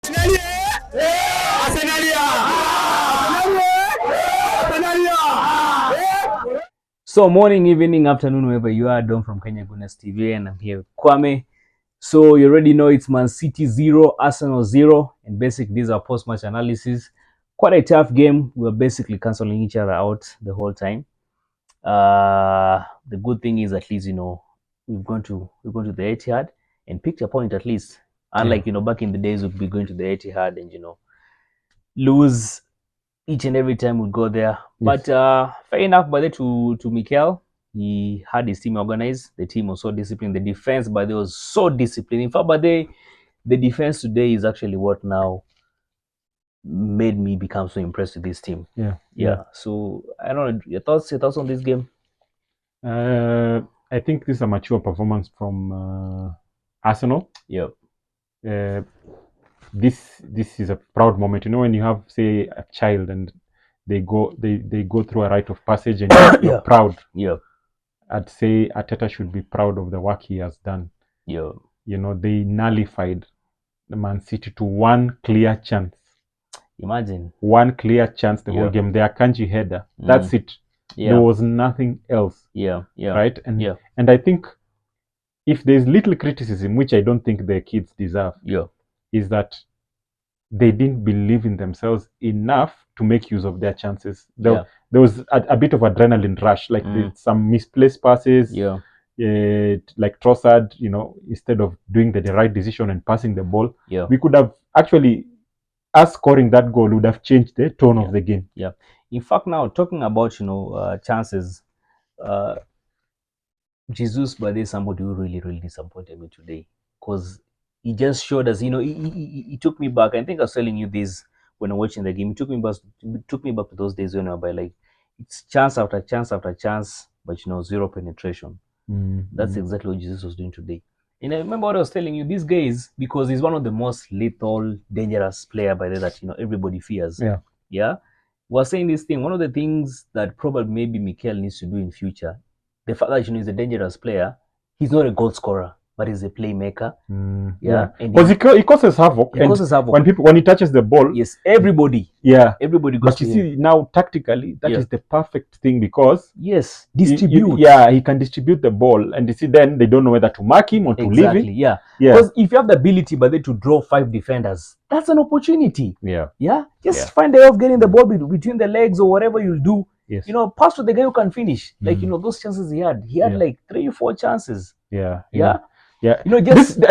So morning, evening, afternoon, wherever you are, Dom from Kenya Goodness TV, and I'm here with Kwame. So you already know it's Man City 0, Arsenal 0, and basically these are post-match analysis. Quite a tough game. We're basically cancelling each other out the whole time. The good thing is at least we've gone to the Etihad and picked a point at least. Unlike back in the days we'd be going to the Etihad and lose each and every time we go there. Yes. But fair enough, by the to Mikel, he had his team organized. The team was so disciplined. The defense, by the was so disciplined. In fact, by the defense today is actually what now made me become so impressed with this team. Yeah. So I don't know, your thoughts on this game. I think this is a mature performance from Arsenal. This is a proud moment. When you have, say, a child and they go through a rite of passage and you're proud. I'd say Arteta should be proud of the work he has done. They nullified the Man City to one clear chance. Imagine. One clear chance the whole game. The Akanji header. That's it. There was nothing else. Right? And I think if there's little criticism, which I don't think the kids deserve, is that they didn't believe in themselves enough to make use of their chances. There was a bit of adrenaline rush, like some misplaced passes, like Trossard, instead of doing the right decision and passing the ball. We could have actually, us scoring that goal would have changed the tone of the game. In fact, now talking about chances, Jesus, by this somebody who really disappointed me today, because he just showed us, he took me back. I think I was telling you this when I'm watching the game. He took me back to those days when I was like, it's chance after chance after chance, but zero penetration. That's exactly what Jesus was doing today. And I remember what I was telling you, these guys, because he's one of the most lethal, dangerous player by the way that everybody fears. We're saying this thing. One of the things that probably maybe Mikel needs to do in future, the fact that he's a dangerous player, he's not a goal scorer, but he's a playmaker. Because he causes havoc. When he touches the ball. Yes, everybody. Everybody goes. But you see, now tactically, that is the perfect thing because distribute. He can distribute the ball, and you see, then they don't know whether to mark him or to leave him. Because if you have the ability, by to draw 5 defenders, that's an opportunity. Just find a way of getting the ball between the legs or whatever you'll do. Pass to the guy who can finish. Like those chances he had like 3 or 4 chances. I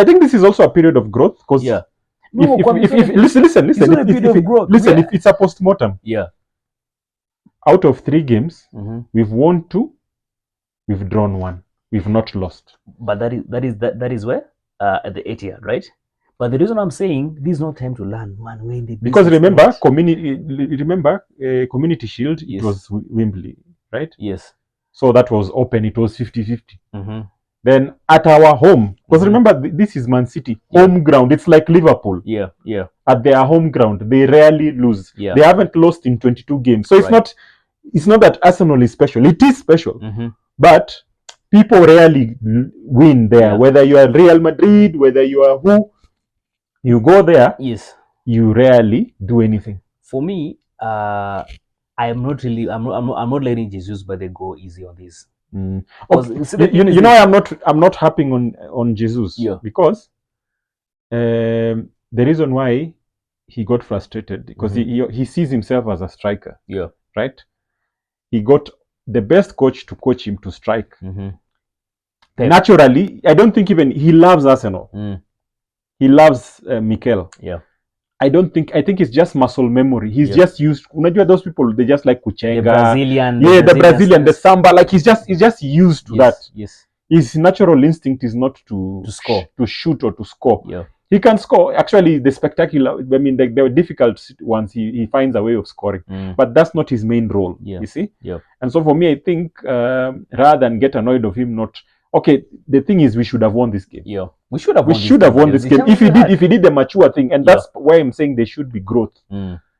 think this is also a period of growth because listen, if it's a post-mortem. Out of 3 games, we've won 2, we've drawn 1, we've not lost. But that is where at the Etihad, right? But the reason I'm saying this is not time to learn, man. Because remember, Community Shield, it was Wembley, right? So that was open. It was 50-50. Then at our home, because remember, this is Man City, home ground. It's like Liverpool. At their home ground, they rarely lose. They haven't lost in 22 games. So it's not that Arsenal is special. It is special. But people rarely win there. Whether you are Real Madrid, whether you are who, you go there, you rarely do anything. For me, I'm not letting Jesus by the go easy on this. I'm not harping on Jesus because the reason why he got frustrated because he sees himself as a striker. Right? He got the best coach to coach him to strike. Naturally, I don't think even he loves Arsenal. He loves Mikel. I think it's just muscle memory. He's just used. Those people, they just like kuchenga. The Brazilian, the samba. Like he's just used to that. His natural instinct is not to score, to shoot or to score. He can score. Actually, the spectacular. I mean, the difficult ones, he finds a way of scoring. But that's not his main role. You see. And so for me, I think rather than get annoyed of him not. Okay, the thing is, we should have won this game. We should have won this game if he did the mature thing, and that's why I'm saying there should be growth.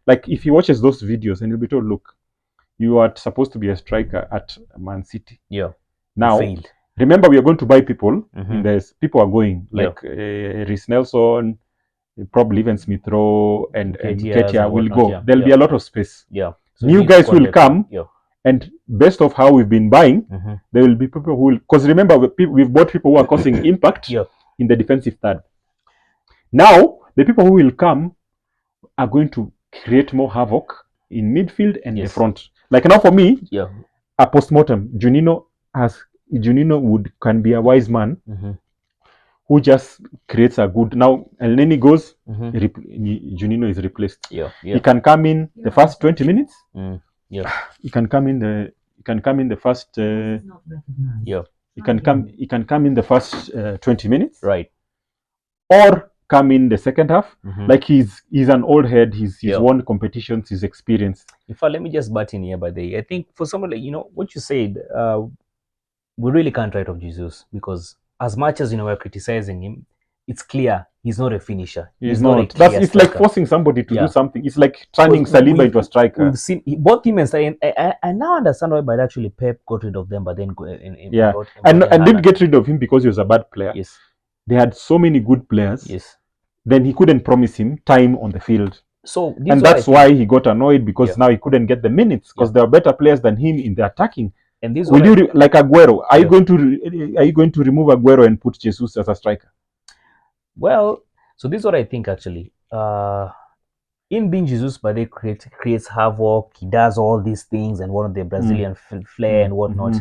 Like if he watches those videos and he'll be told, look, you are supposed to be a striker at Man City. Now, remember, we are going to buy people. People are going like Reece Nelson, probably even Smith Rowe and Ketia will go. Yeah. There'll be a lot of space. Yeah. So new guys will come. Yeah. And based of how we've been buying, there will be people who will, because remember, we've bought people who are causing impact in the defensive third. Now, the people who will come are going to create more havoc in midfield and the front. Like now for me, a post-mortem, Juninho can be a wise man who just creates a good. Now, El Neni goes, Juninho is replaced. He can come in the first 20 minutes. He can come in the first he can come in the first 20 minutes, right, or come in the second half. Like he's an old head, he's won competitions, he's experienced. In fact, let me just butt in here, by the way. I think for someone like, what you said, we really can't write off Jesus, because as much as we're criticizing him, it's clear he's not a finisher. He's not. It's like forcing somebody to do something. It's like turning Saliba into a striker. We've seen both him and Saliba. I now understand why, but actually Pep got rid of them, but then and didn't get rid of him because he was a bad player. Yes, they had so many good players. Yes, then he couldn't promise him time on the field. So that's why he got annoyed, because now he couldn't get the minutes, because there are better players than him in the attacking. And this will you like Aguero? Are you going to remove Aguero and put Jesus as a striker? Well, so this is what I think actually. In being Jesus, but they creates havoc. He does all these things and one of the Brazilian flair and whatnot.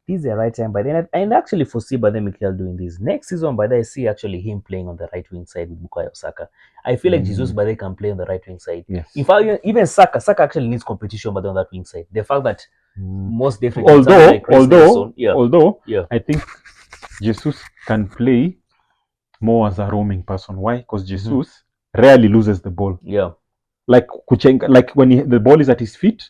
This is the right time. But then I actually foresee by then Mikel doing this next season. By then I see actually him playing on the right wing side with Bukayo Saka. I feel like Jesus, but they can play on the right wing side. Yes. In fact, even Saka actually needs competition, but on that wing side. The fact that most definitely, although I think Jesus can play more as a roaming person. Why? Because Jesus rarely loses the ball. Yeah. Like Kuchenga, like when the ball is at his feet,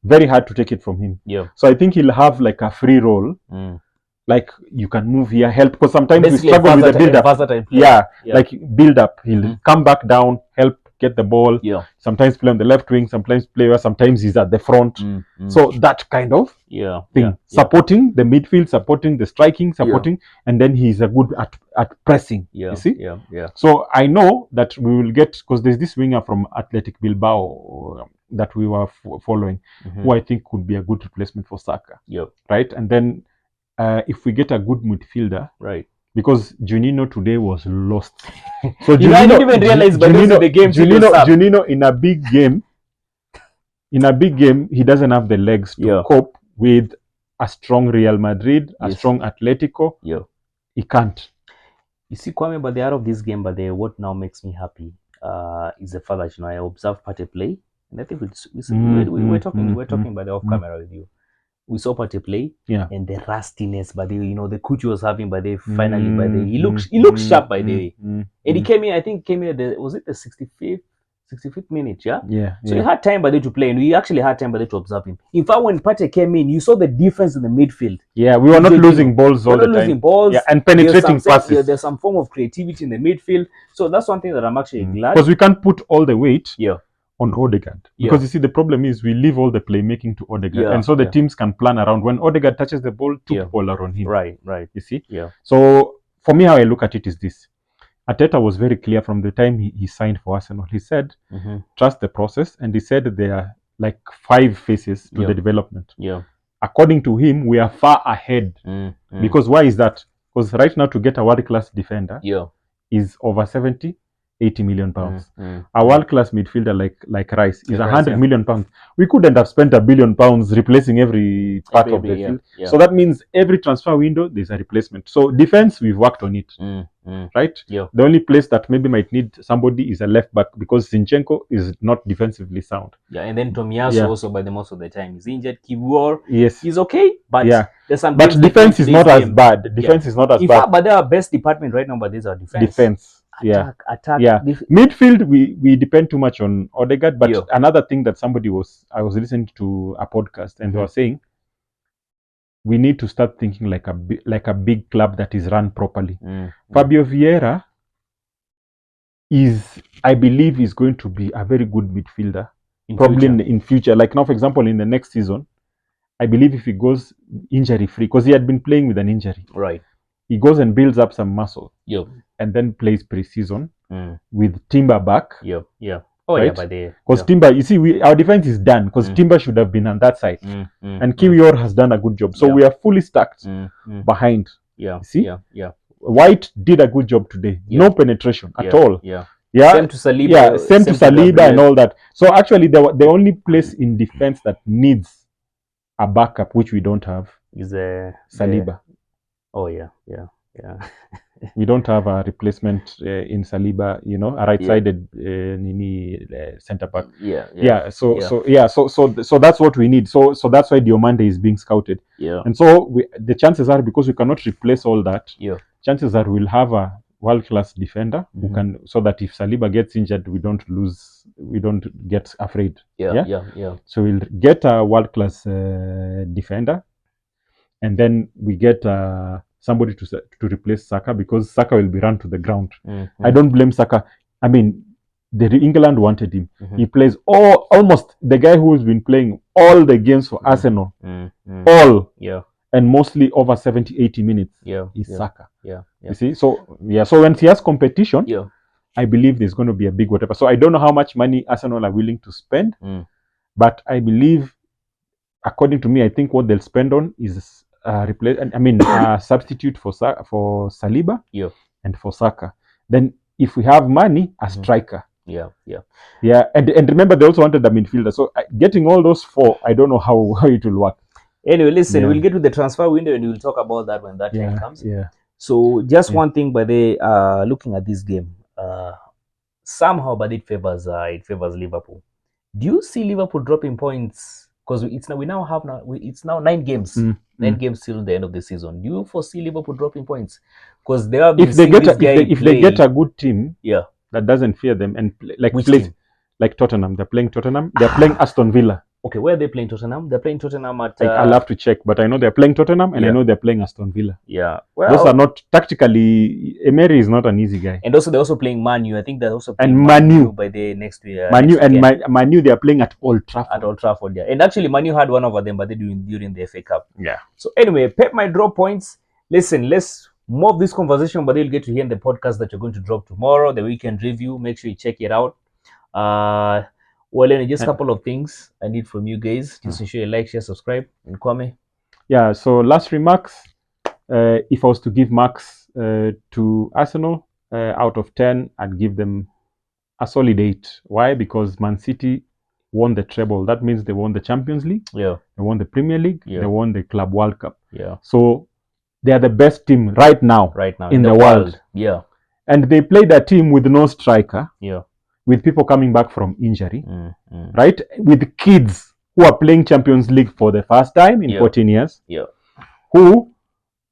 very hard to take it from him. Yeah. So I think he'll have like a free role. Like you can move here, help, because sometimes basically we struggle with the build up. Yeah, like build up. He'll come back down, help get the ball. Yeah. Sometimes play on the left wing, sometimes he's at the front. So that kind of thing. Supporting the midfield, supporting the striking, and then he's a good at pressing. You see? Yeah. So I know that we will get, because there's this winger from Athletic Bilbao that we were following, who I think could be a good replacement for Saka. Right? And then if we get a good midfielder, right? Because Juninho today was lost. So Juninho, I didn't even realize, but the game Juninho in a big game, he doesn't have the legs to cope with a strong Real Madrid, a strong Atletico. He can't. You see, Kwame, but out of this game, but what now makes me happy is the fact that I observed Partey play, and I think we were talking by the off camera with you. We saw Partey play, and the rustiness, but the coach was having, but finally, he looked sharp by the way, and he came in. I think came in at was it the 65th minute? So he had time by the to play, and we actually had time by the to observe him. In fact, when Partey came in, you saw the difference in the midfield. Yeah, we were not losing balls all the time. Losing balls, and penetrating passes. There's some form of creativity in the midfield. So that's one thing that I'm actually glad, because we can't put all the weight. On Odegaard, because you see the problem is we leave all the playmaking to Odegaard, and so the teams can plan around. When Odegaard touches the ball, two people are on him. Right. You see. So for me, how I look at it is this: Arteta was very clear from the time he signed for Arsenal. He said, "Trust the process," and he said there are like 5 phases to the development. According to him, we are far ahead. Because why is that? Because right now to get a world-class defender is over 80 million pounds. A world-class midfielder like Rice is 100 million pounds. We couldn't have spent £1 billion replacing every part of the field. So that means every transfer window there's a replacement. So defense, we've worked on it, right? The only place that maybe might need somebody is a left back, because Zinchenko is not defensively sound. And then Tomiyasu also by the most of the time is injured. Kibor, he's okay, but there's some. But defense is not as bad. Defense is not as bad. But our best department right now, but these are defense. Attack. Midfield, we depend too much on Odegaard. But another thing that I was listening to a podcast, and they were saying we need to start thinking like a big club that is run properly. Fabio Vieira I believe is going to be a very good midfielder in future. Like now, for example, in the next season, I believe if he goes injury free, because he had been playing with an injury, right? he goes and builds up some muscle. Yep. And then plays pre-season with Timber back. Yep. Yeah. Oh, right? Because Timber, you see, our defense is done because Timber should have been on that side. And Kiwior has done a good job. So we are fully stacked behind. Yeah. You see? Yeah. White did a good job today. No penetration at all. Yeah. Same to Saliba. Yeah, same to Saliba and all that. So actually, the only place in defense that needs a backup, which we don't have, is Saliba. Oh, yeah. We don't have a replacement in Saliba, a right-sided center back. So that's what we need. So that's why Diomande is being scouted. Yeah. And so the chances are, because we cannot replace all that. Yeah. Chances are we'll have a world-class defender who can, so that if Saliba gets injured, we don't get afraid. Yeah. So we'll get a world-class defender, and then we get somebody to replace Saka, because Saka will be run to the ground. I don't blame Saka. I mean, England wanted him. He plays almost the guy who's been playing all the games for Arsenal, all, and mostly over 70-80 minutes is Saka. You see, so when he has competition, I believe there's going to be a big whatever. So I don't know how much money Arsenal are willing to spend, but I believe, according to me, I think what they'll spend on is a substitute for Saliba and for Saka. Then if we have money, a striker. Yeah. And remember, they also wanted a midfielder. So getting all those four, I don't know how it will work. Anyway, listen, we'll get to the transfer window and we'll talk about that when that time comes. So just one thing, by the looking at this game, somehow, but it favors Liverpool. Do you see Liverpool dropping points? Because it's now 9 games. 9 games till the end of the season. Do you foresee Liverpool dropping points? Because if they get a good team, that doesn't fear them, and like Tottenham, they're playing Tottenham. They're playing Aston Villa. Okay, where are they playing Tottenham? They're playing Tottenham at. I'll have to check, but I know they're playing Tottenham, and I know they're playing Aston Villa. Yeah, well, those are not tactically. Emery is not an easy guy. And also, they're also playing Man U. I think they're also playing Man U by the next year. Man U, they are playing at Old Trafford. At Old Trafford, yeah. And actually, Man U had one over them, but they during the FA Cup. Yeah. So anyway, Pep might drop points. Listen, let's move this conversation, but you'll get to hear in the podcast that you're going to drop tomorrow, the weekend review. Make sure you check it out. Well, just a couple of things I need from you guys. Just ensure you like, share, subscribe, and comment. Yeah, so last remarks. If I was to give marks to Arsenal out of 10, I'd give them a solid 8. Why? Because Man City won the treble. That means they won the Champions League. Yeah. They won the Premier League. Yeah. They won the Club World Cup. Yeah. So they are the best team right now in the world. Yeah. And they played a team with no striker. Yeah. With people coming back from injury, right? With kids who are playing Champions League for the first time in 14 years, who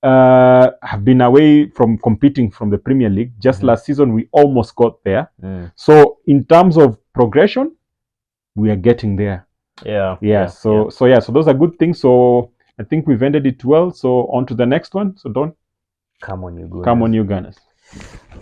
have been away from competing from the Premier League. Just last season, we almost got there. So in terms of progression, we are getting there. So those are good things. So I think we've ended it well. So on to the next one. So Don, come on, you Gunners. Come on, you Gunners.